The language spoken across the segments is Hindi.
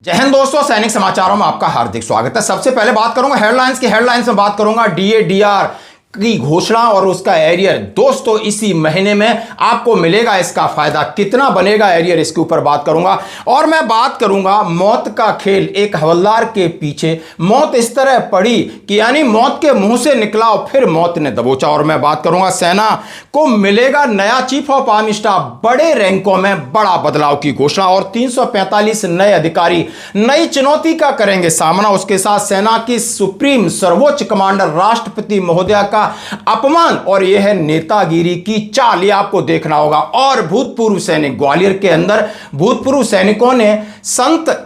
जय हिंद दोस्तों, सैनिक समाचारों में आपका हार्दिक स्वागत है। सबसे पहले बात करूंगा हेडलाइंस में बात करूंगा डीएडीआर की घोषणा और उसका एरियर। दोस्तों इसी महीने में आपको मिलेगा इसका फायदा, कितना बनेगा एरियर इसके ऊपर बात करूंगा। और मैं बात करूंगा मौत का खेल, एक हवलदार के पीछे मौत इस तरह पड़ी कि यानी मौत के मुंह से निकला और फिर मौत ने दबोचा। और मैं बात करूंगा सेना को मिलेगा नया चीफ ऑफ आर्मी स्टाफ, बड़े रैंकों में बड़ा बदलाव की घोषणा और 345 नए अधिकारी नई चुनौती का करेंगे सामना। उसके साथ सेना की सुप्रीम सर्वोच्च कमांडर राष्ट्रपति महोदया का अपमान और यह है नेतागिरी की चाल, ये आपको देखना होगा। और भूतपूर्व सैनिक, ग्वालियर के अंदर भूतपूर्व सैनिकों ने संत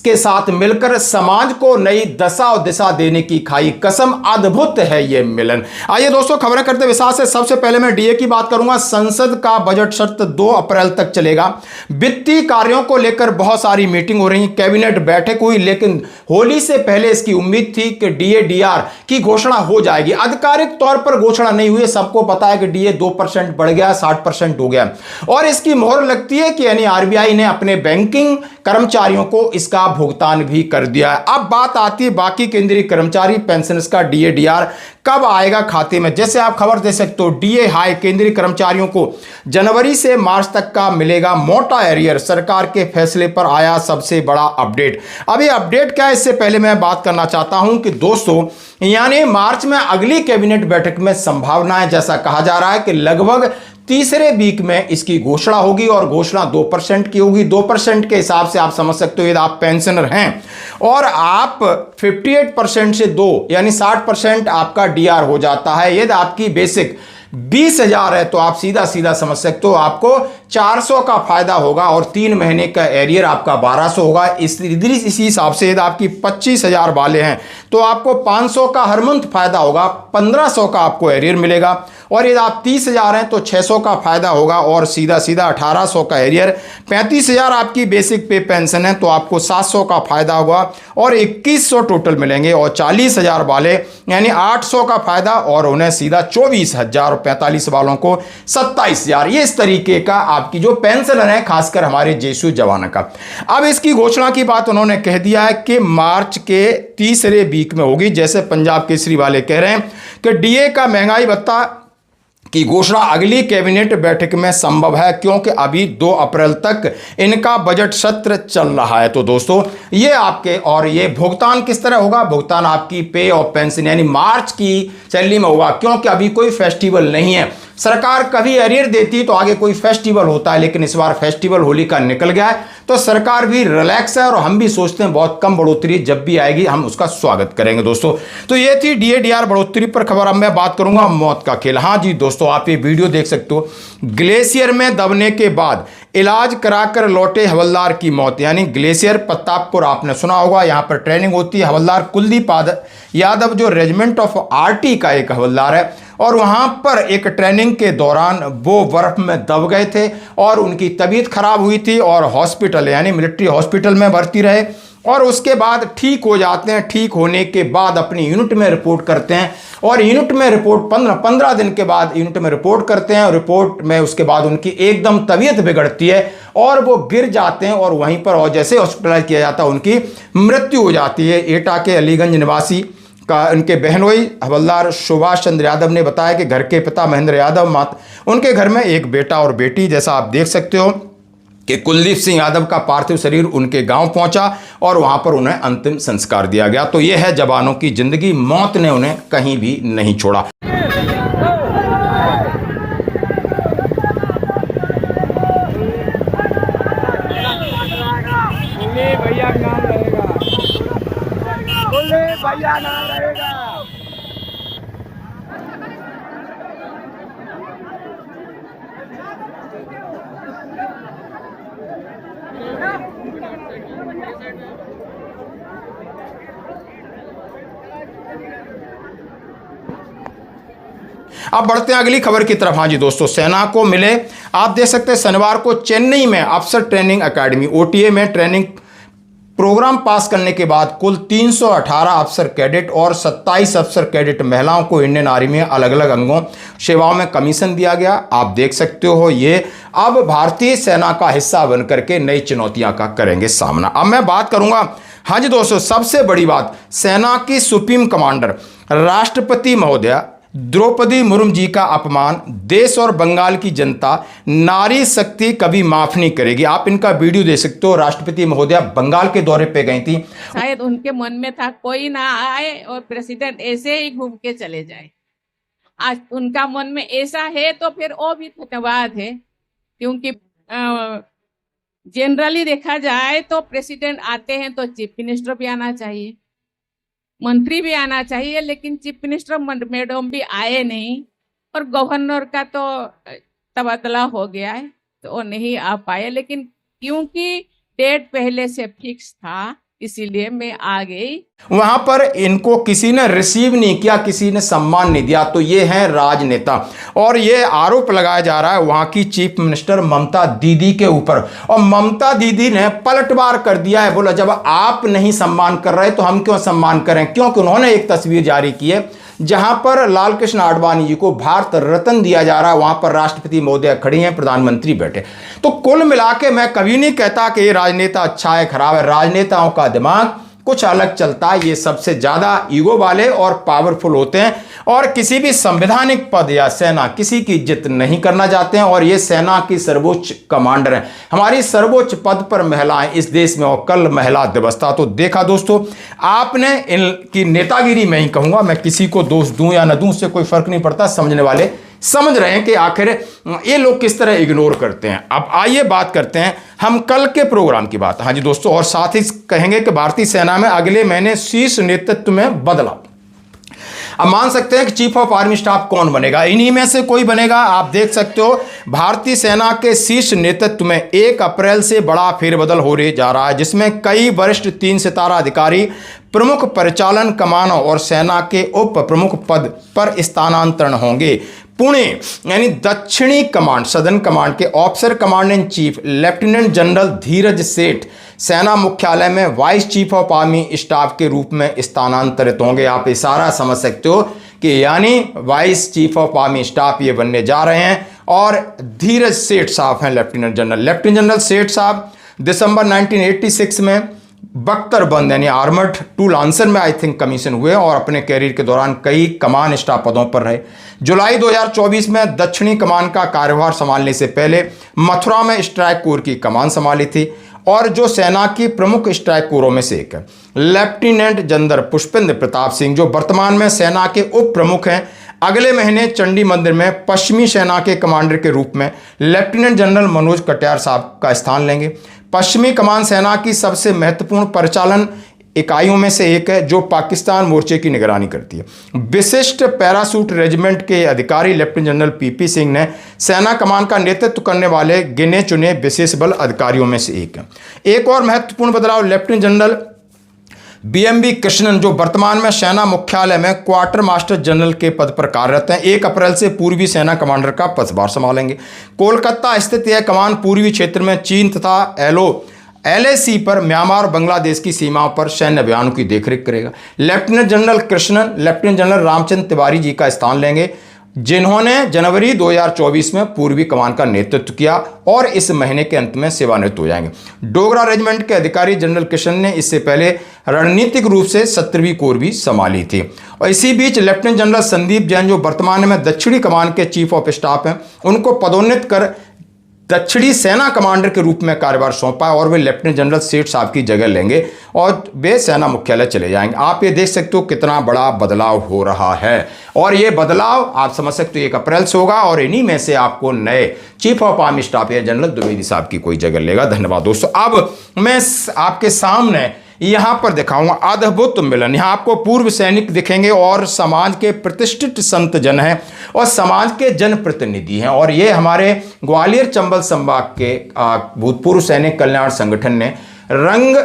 के साथ मिलकर समाज को नई दशा और दिशा देने की खाई कसम। अद्भुत है यह मिलन। आइए दोस्तों खबरें करते विस्तार से। सबसे पहले मैं डीए की बात करूंगा। संसद का बजट सत्र 2 अप्रैल तक चलेगा। वित्तीय कार्यों को लेकर बहुत सारी मीटिंग हो रही, कैबिनेट बैठक हुई, लेकिन होली से पहले इसकी उम्मीद थी कि डीएडीआर की घोषणा हो जाएगी। आधिकारिक तौर पर घोषणा नहीं हुई। सबको पता है कि डीए 2% बढ़ गया, 60% हो गया और इसकी मोहर लगती है कि यानी आरबीआई ने अपने बैंकिंग कर्मचारियों को इसका भुगतान भी कर दिया है। अब बात आती है बाकी केंद्रीय कर्मचारी पेंशनर्स का डीएडीआर कब आएगा खाते में। जैसे आप खबर दे सकते हो, डीए हाई केंद्रीय कर्मचारियों को जनवरी से मार्च तक का मिलेगा मोटा एरियर। सरकार के फैसले पर आया सबसे बड़ा अपडेट। अभी अपडेट क्या है, इससे पहले मैं बात करना चाहता हूं कि दोस्तों यानी मार्च में अगली कैबिनेट बैठक में संभावना है, जैसा कहा जा रहा है कि लगभग तीसरे वीक में इसकी घोषणा होगी और घोषणा 2% की होगी। 2% के हिसाब से आप समझ सकते हो यदि आप पेंशनर हैं और आप 58% से 2 यानी 60% आपका डीआर हो जाता है। यदि आपकी बेसिक 20,000 है तो आप सीधा सीधा समझ सकते हो आपको 400 का फायदा होगा और 3 महीने का एरियर आपका 1200 होगा। इसी हिसाब से यदि आपकी 25,000 वाले हैं तो आपको 500 का हर मंथ फायदा होगा, 1500 का आपको एरियर मिलेगा। और यदि आप 30,000 हैं तो 600 का फायदा होगा और सीधा सीधा 1800 का एरियर। 35,000 आपकी बेसिक पे पेंशन है तो आपको 700 का फायदा होगा और 2100 टोटल मिलेंगे। और 40,000 वाले यानी 800 का फायदा और उन्हें सीधा 24,000 और 45 वालों को 27,000। ये इस तरीके का आपकी जो पेंशन है खासकर हमारे जेएसयू जवानों का। अब इसकी घोषणा की बात उन्होंने कह दिया है कि मार्च के तीसरे वीक में होगी। जैसे पंजाब केसरी वाले कह रहे हैं कि डीए का महंगाई भत्ता की घोषणा अगली कैबिनेट बैठक में संभव है, क्योंकि अभी 2 अप्रैल तक इनका बजट सत्र चल रहा है। तो दोस्तों ये आपके और ये भुगतान किस तरह होगा, भुगतान आपकी पे और पेंशन यानी मार्च की सैलरी में होगा, क्योंकि अभी कोई फेस्टिवल नहीं है। सरकार कभी एरियर देती तो आगे कोई फेस्टिवल होता है, लेकिन इस बार फेस्टिवल होली का निकल गया है तो सरकार भी रिलैक्स है और हम भी सोचते हैं बहुत कम बढ़ोतरी जब भी आएगी हम उसका स्वागत करेंगे। दोस्तों तो ये थी डीएडीआर बढ़ोतरी पर खबर। अब मैं बात करूंगा मौत का खेल। हाँ जी दोस्तों, आप ये वीडियो देख सकते हो। ग्लेशियर में दबने के बाद इलाज कराकर लौटे हवलदार की मौत, यानी ग्लेशियर प्रतापपुर आपने सुना होगा, यहां पर ट्रेनिंग होती है। हवलदार कुलदीप यादव जो रेजिमेंट ऑफ आरटी का एक हवलदार है और वहां पर एक ट्रेनिंग के दौरान वो बर्फ में दब गए थे और उनकी तबीयत खराब हुई थी और हॉस्पिटल यानी मिलिट्री हॉस्पिटल में भर्ती रहे और उसके बाद ठीक हो जाते हैं। ठीक होने के बाद अपनी यूनिट में रिपोर्ट करते हैं और यूनिट में रिपोर्ट 15 दिन के बाद यूनिट में रिपोर्ट करते हैं और रिपोर्ट में उसके बाद उनकी एकदम तबीयत बिगड़ती है और वो गिर जाते हैं और वहीं पर और जैसे हॉस्पिटलाइज किया जाता है उनकी मृत्यु हो जाती है। एटा के अलीगंज निवासी का उनके बहनोई हवलदार सुभाष चंद्र यादव ने बताया कि घर के पिता महेंद्र यादव, उनके घर में एक बेटा और बेटी। जैसा आप देख सकते हो कि कुलदीप सिंह यादव का पार्थिव शरीर उनके गांव पहुंचा और वहां पर उन्हें अंतिम संस्कार दिया गया। तो यह है जवानों की जिंदगी, मौत ने उन्हें कहीं भी नहीं छोड़ा। भैया नाम रहेगा, भैया नाम रहेगा। अब बढ़ते हैं अगली खबर की तरफ। हाँ जी दोस्तों, सेना को मिले, आप देख सकते हैं शनिवार को चेन्नई में अफसर ट्रेनिंग एकेडमी ओटीए में ट्रेनिंग प्रोग्राम पास करने के बाद कुल 318 अफसर कैडेट और 27 अफसर कैडेट महिलाओं को इंडियन आर्मी में अलग अलग अंगों सेवाओं में कमीशन दिया गया। आप देख सकते हो ये अब भारतीय सेना का हिस्सा बनकर के नई चुनौतियां का करेंगे सामना। अब मैं बात करूंगा, हाँ जी दोस्तों, सबसे बड़ी बात, सेना की सुप्रीम कमांडर राष्ट्रपति महोदया द्रौपदी मुर्मू जी का अपमान देश और बंगाल की जनता नारी शक्ति कभी माफ नहीं करेगी। आप इनका वीडियो दे सकते हो। राष्ट्रपति महोदया बंगाल के दौरे पे गई थी। शायद उनके मन में था कोई ना आए और प्रेसिडेंट ऐसे ही घूम के चले जाए। आज उनका मन में ऐसा है तो फिर वो भी धन्यवाद है, क्योंकि जनरली देखा जाए तो प्रेसिडेंट आते हैं तो चीफ मिनिस्टर भी आना चाहिए, मंत्री भी आना चाहिए, लेकिन चीफ मिनिस्टर मैडम भी आए नहीं और गवर्नर का तो तबादला हो गया है तो वो नहीं आ पाए। लेकिन क्योंकि डेट पहले से फिक्स था इसीलिए मैं आ गई। वहां पर इनको किसी ने रिसीव नहीं किया, किसी ने सम्मान नहीं दिया, तो ये हैं राजनेता। और ये आरोप लगाया जा रहा है वहां की चीफ मिनिस्टर ममता दीदी के ऊपर, और ममता दीदी ने पलटवार कर दिया है। बोला जब आप नहीं सम्मान कर रहे तो हम क्यों सम्मान करें, क्योंकि उन्होंने एक तस्वीर जारी की है जहां पर लाल कृष्ण आडवाणी जी को भारत रत्न दिया जा रहा है, वहां पर राष्ट्रपति महोदय खड़ी हैं, प्रधानमंत्री बैठे। तो कुल मिला के मैं कभी नहीं कहता कि ये राजनेता अच्छा है खराब है, राजनेताओं का दिमाग कुछ अलग चलता है। ये सबसे ज्यादा ईगो वाले और पावरफुल होते हैं और किसी भी संवैधानिक पद या सेना किसी की इज्जत नहीं करना चाहते हैं। और ये सेना की सर्वोच्च कमांडर हैं, हमारी सर्वोच्च पद पर महिलाएं इस देश में, और कल महिला दिवस था। तो देखा दोस्तों, आपने इनकी नेतागिरी में ही कहूंगा, मैं किसी को दोष दूं या न दूं उससे कोई फर्क नहीं पड़ता, समझने वाले समझ रहे हैं कि आखिर ये लोग किस तरह इग्नोर करते हैं। अब आइए बात करते हैं हम कल के प्रोग्राम की बात। हाँ जी दोस्तों, और साथ ही कहेंगे कि भारतीय सेना में अगले महीने शीर्ष नेतृत्व में बदलाव। अब मान सकते हैं कि चीफ ऑफ आर्मी स्टाफ कौन बनेगा, इन्हीं में से कोई बनेगा। आप देख सकते हो भारतीय सेना के शीर्ष नेतृत्व में 1 अप्रैल से बड़ा फेरबदल हो जा रहा है, जिसमें कई वरिष्ठ 3 सितारा अधिकारी प्रमुख परिचालन कमानों और सेना के उप प्रमुख पद पर स्थानांतरण होंगे। पुणे यानी दक्षिणी कमांड, सदर्न कमांड के officer commander in chief lieutenant general Dheeraj Seth सेना मुख्यालय में vice chief of army staff के रूप में स्थानांतरित होंगे। आप इशारा समझ सकते हो कि यानी vice chief of army staff ये बनने जा रहे हैं। और धीरज सेठ साहब हैं लेफ्टिनेंट जनरल सेठ साहब दिसंबर 1986 में बख्तरबंद यानी आर्मर्ड टू लांसर में आई थिंक कमीशन हुए और अपने कैरियर के दौरान कई कमान स्टाफ पदों पर रहे। जुलाई 2024 में दक्षिणी कमान का कार्यभार संभालने से पहले मथुरा में स्ट्राइक कोर की कमान संभाली थी, और जो सेना की प्रमुख स्ट्राइक कोरों में से एक है। लेफ्टिनेंट जनरल पुष्पेंद्र प्रताप सिंह जो वर्तमान में सेना के उप प्रमुख हैं, अगले महीने चंडी मंदिर में पश्चिमी सेना के कमांडर के रूप में लेफ्टिनेंट जनरल मनोज कटियार साहब का स्थान लेंगे। पश्चिमी कमान सेना की सबसे महत्वपूर्ण परिचालन इकाइयों में से एक है जो पाकिस्तान मोर्चे की निगरानी करती है। विशिष्ट पैरासूट रेजिमेंट के अधिकारी लेफ्टिनेंट जनरल पीपी सिंह ने सेना कमान का नेतृत्व करने वाले गिने चुने विशेष बल अधिकारियों में से एक है। एक और महत्वपूर्ण बदलाव लेफ्टिनेंट जनरल बीएमबी कृष्णन जो वर्तमान में सेना मुख्यालय में क्वार्टर मास्टर जनरल के पद पर कार्यरत हैं, 1 अप्रैल से पूर्वी सेना कमांडर का पदभार संभालेंगे। कोलकाता स्थित यह कमान पूर्वी क्षेत्र में चीन तथा LAC पर म्यांमार और बांग्लादेश की सीमाओं पर सैन्य अभियानों की देखरेख करेगा। Lieutenant general Krishnan lieutenant general Ramchandra Tiwari ji का स्थान लेंगे, जिन्होंने जनवरी 2024 में पूर्वी कमान का नेतृत्व किया और इस महीने के अंत में सेवानिवृत्त हो जाएंगे। डोगरा रेजिमेंट के अधिकारी जनरल कृष्ण ने इससे पहले रणनीतिक रूप से 17वीं कोर भी संभाली थी। और इसी बीच लेफ्टिनेंट जनरल संदीप जैन जो वर्तमान में दक्षिणी कमान के चीफ ऑफ स्टाफ हैं, उनको पदोन्नत कर दक्षिणी सेना कमांडर के रूप में कार्यभार सौंपा और वे लेफ्टिनेंट जनरल सेठ साहब की जगह लेंगे और वे सेना मुख्यालय चले जाएंगे। आप ये देख सकते हो कितना बड़ा बदलाव हो रहा है, और ये बदलाव आप समझ सकते हो 1 अप्रैल से होगा, और इन्हीं में से आपको नए चीफ ऑफ आर्मी स्टाफ या जनरल द्विवेदी साहब की कोई जगह लेगा। धन्यवाद दोस्तों। अब मैं आपके सामने यहां पर दिखाऊंगा अद्भुत मिलन। यहां आपको पूर्व सैनिक दिखेंगे और समाज के प्रतिष्ठित संत जन हैं और समाज के जनप्रतिनिधि हैं, और ये हमारे ग्वालियर चंबल संभाग के भूतपूर्व सैनिक कल्याण संगठन ने रंग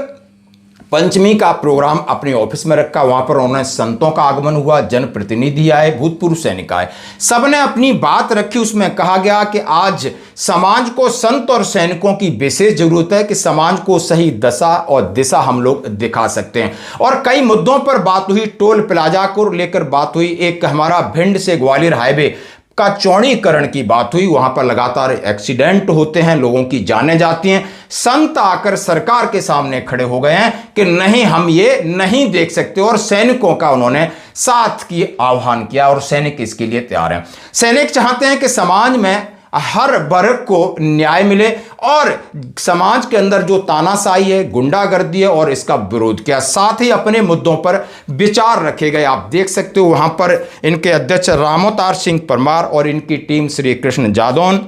पंचमी का प्रोग्राम अपने ऑफिस में रखा। वहां पर उन्होंने संतों का आगमन हुआ, जनप्रतिनिधि आए, भूतपूर्व सैनिक आए, सबने अपनी बात रखी। उसमें कहा गया कि आज समाज को संत और सैनिकों की विशेष जरूरत है कि समाज को सही दशा और दिशा हम लोग दिखा सकते हैं। और कई मुद्दों पर बात हुई। टोल प्लाजा को लेकर बात हुई। एक हमारा भिंड से ग्वालियर हाईवे का चौड़ीकरण की बात हुई। वहां पर लगातार एक्सीडेंट होते हैं, लोगों की जानें जाती हैं। संत आकर सरकार के सामने खड़े हो गए हैं कि नहीं, हम ये नहीं देख सकते, और सैनिकों का उन्होंने साथ की आह्वान किया और सैनिक इसके लिए तैयार हैं। सैनिक चाहते हैं कि समाज में हर वर्ग को न्याय मिले और समाज के अंदर जो तानाशाही है, गुंडागर्दी है, और इसका विरोध किया। साथ ही अपने मुद्दों पर विचार रखे गए। आप देख सकते हो वहां पर इनके अध्यक्ष रामोतार सिंह परमार और इनकी टीम श्री कृष्ण जादौन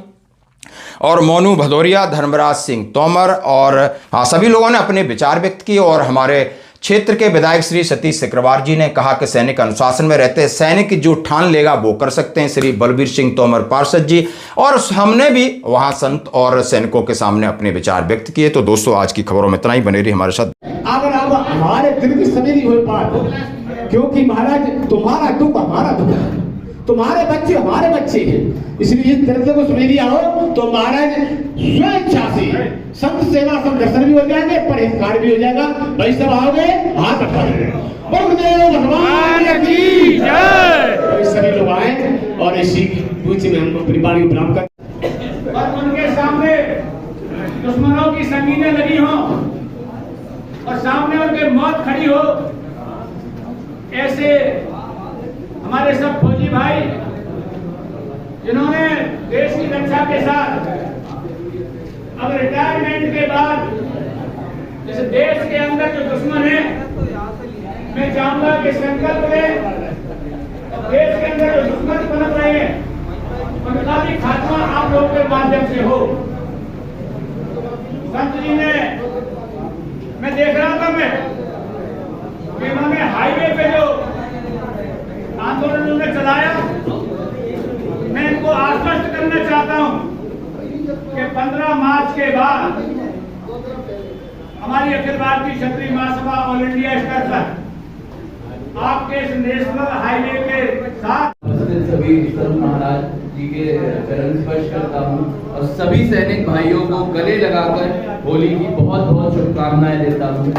और मोनू भदौरिया, धर्मराज सिंह तोमर और सभी लोगों ने अपने विचार व्यक्त किए। और हमारे क्षेत्र के विधायक श्री सतीश सिकरवार जी ने कहा कि सैनिक अनुशासन में रहते हैं, सैनिक जो ठान लेगा वो कर सकते हैं। श्री बलबीर सिंह तोमर पार्षद जी, और हमने भी वहां संत और सैनिकों के सामने अपने विचार व्यक्त किए। तो दोस्तों, आज की खबरों में इतना ही। बने रही हमारे साथ। अगर आप हमारे दिल की समझ नहीं हो पाए, क्योंकि महाराज तुम्हारा दुख हमारा दुख है, तुम्हारे बच्चे हमारे बच्चे हैं, इसलिए इस तरह से को समझ लिया हो तो महाराज स्वेच्छा से संत सेवा सब दर्शन भी हो जाएंगे, परहेजगार भी हो जाएगा। भाई सब आओगे, हाथ उठाओगे, भगवान की जय। सभी लोग आए और इसी पूछ में हम अपनी बाणी प्रणाम कर और उनके सामने दुश्मनों की संगीनें लगी हो और सामने उनके मौत खड़ी हो, ऐसे हमारे सब फौजी भाई जिन्होंने देश की रक्षा के साथ अब रिटायरमेंट के बाद इस देश के अंदर जो दुश्मन है, मैं चाहूंगा कि संकल्प में देश के अंदर जो दुश्मन पनप रहे हैं उनका भी खात्मा आप लोगों के माध्यम से हो। संत जी ने, मैं देख रहा था कि उन्होंने हाईवे पे जो आंदोलन उन्होंने चलाया, मैं इनको आश्वस्त करना चाहता हूं कि 15 मार्च के बाद हमारी अखिल भारतीय क्षत्रिय महासभा ऑल इंडिया स्तर पर आपके इस नेशनल हाईवे के साथ सभी संत महाराज जी के चरण स्पर्श करता हूँ और सभी सैनिक भाइयों को गले लगाकर होली की बहुत बहुत शुभकामनाएं देता हूँ।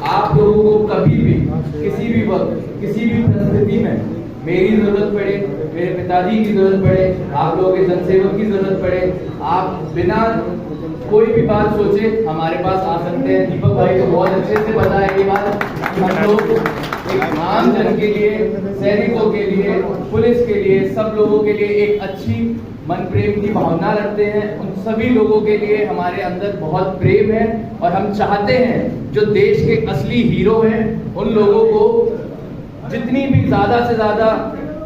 आप लोगों को कभी भी किसी भी वक्त किसी भी परिस्थिति में मेरी जरूरत पड़े, मेरे पिताजी की जरूरत पड़े, आप लोगों के जनसेवक की जरूरत पड़े, आप बिना कोई भी बात सोचे हमारे पास आ सकते हैं। दीपक भाई तो बहुत अच्छे से बताया ये बात। हम लोग एक आम जन के लिए, सैनिकों के लिए, पुलिस के लिए, सब लोगों के लिए एक अच्छी मन प्रेम की भावना रखते हैं। उन सभी लोगों के लिए हमारे अंदर बहुत प्रेम है और हम चाहते हैं जो देश के असली हीरो हैं उन लोगों को जितनी भी ज़्यादा से ज़्यादा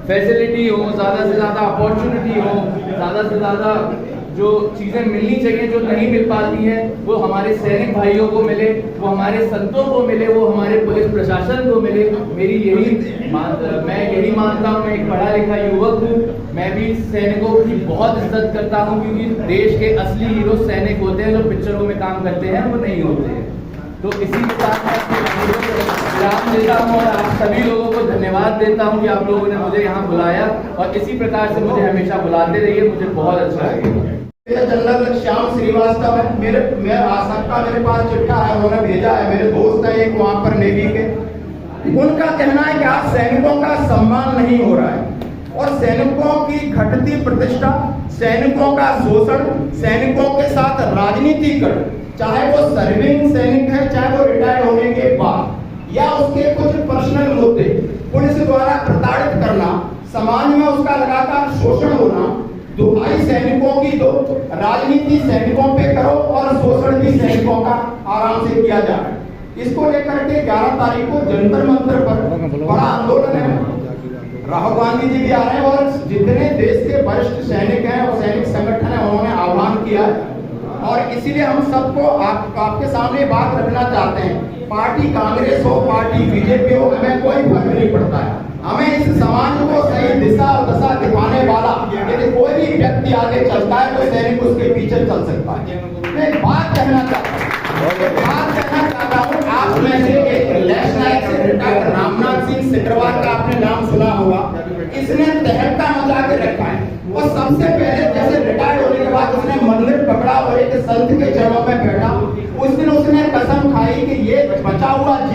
फैसिलिटी हो, ज़्यादा से ज़्यादा अपॉर्चुनिटी हो, ज़्यादा से ज़्यादा जो चीज़ें मिलनी चाहिए जो नहीं मिल पाती हैं वो हमारे सैनिक भाइयों को मिले, वो हमारे संतों को मिले, वो हमारे पुलिस प्रशासन को मिले। मेरी मैं यही मानता हूँ। मैं एक पढ़ा लिखा युवक हूँ, मैं भी सैनिकों की बहुत इज्जत करता हूँ क्योंकि देश के असली हीरो सैनिक होते हैं, जो पिक्चरों में काम करते हैं वो नहीं होते हैं। तो इसी के साथ विराम देता हूँ और आप सभी लोगों को धन्यवाद देता हूँ कि आप लोगों ने मुझे यहाँ बुलाया और इसी प्रकार से मुझे हमेशा बुलाते रहिए, मुझे बहुत अच्छा लगेगा। जनरल श्याम श्रीवास्तव है, मेरे आशा का मेरे पास चिट्ठा है, उन्होंने भेजा है, मेरे दोस्त है एक वहाँ पर नेवी के। उनका कहना है कि आज सैनिकों का सम्मान नहीं हो रहा है और सैनिकों की घटती प्रतिष्ठा, सैनिकों का शोषण, सैनिकों के साथ राजनीतिकरण, चाहे वो सर्विंग सैनिक है, चाहे वो रिटायर होने के बाद या उसके कुछ पर्सनल मुद्दे, पुलिस द्वारा प्रताड़ित करना, समाज में उसका लगातार शोषण होना, दुहाई सैनिकों की दो, राजनीति सैनिकों पे करो और शोषण भी सैनिकों का आराम से किया जाए। इसको लेकर के 11 तारीख को जंतर मंतर पर बड़ा आंदोलन है। राहुल गांधी जी भी आ रहे हैं और जितने देश के वरिष्ठ सैनिक हैं और सैनिक संगठन है उन्होंने आह्वान किया है और इसीलिए हम सबको आपके सामने बात रखना चाहते हैं। पार्टी कांग्रेस हो, पार्टी बीजेपी हो, हमें कोई फर्क नहीं पड़ता है। हमें इस समाज को सही दिशा और दशा दिखाने वाला यदि कोई भी व्यक्ति आगे चलता है तो सैनिक उसके पीछे चल सकता है। मैं बात कहना चाहता हूँ,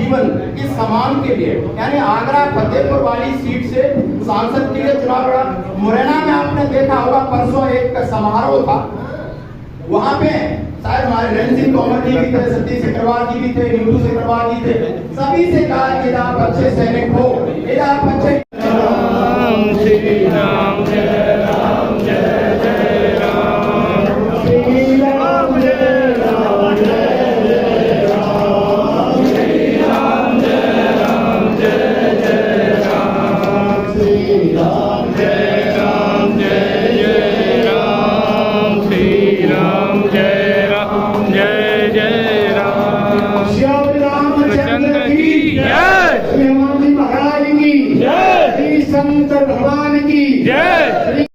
जीवन इस समान के लिए, यानी आगरा फतेहपुर वाली सीट से सांसद के लिए चुनाव लड़ा। मुरैना में आपने देखा होगा, परसों एक समारोह था, वहां पे शायद हमारे नरेंद्र सिंह तोमर जी भी थे, सतीश सिकरवार जी भी थे, नीतू सिकरवार जी थे। सभी से कहा कि आप अच्छे सैनिक हो, आप अच्छे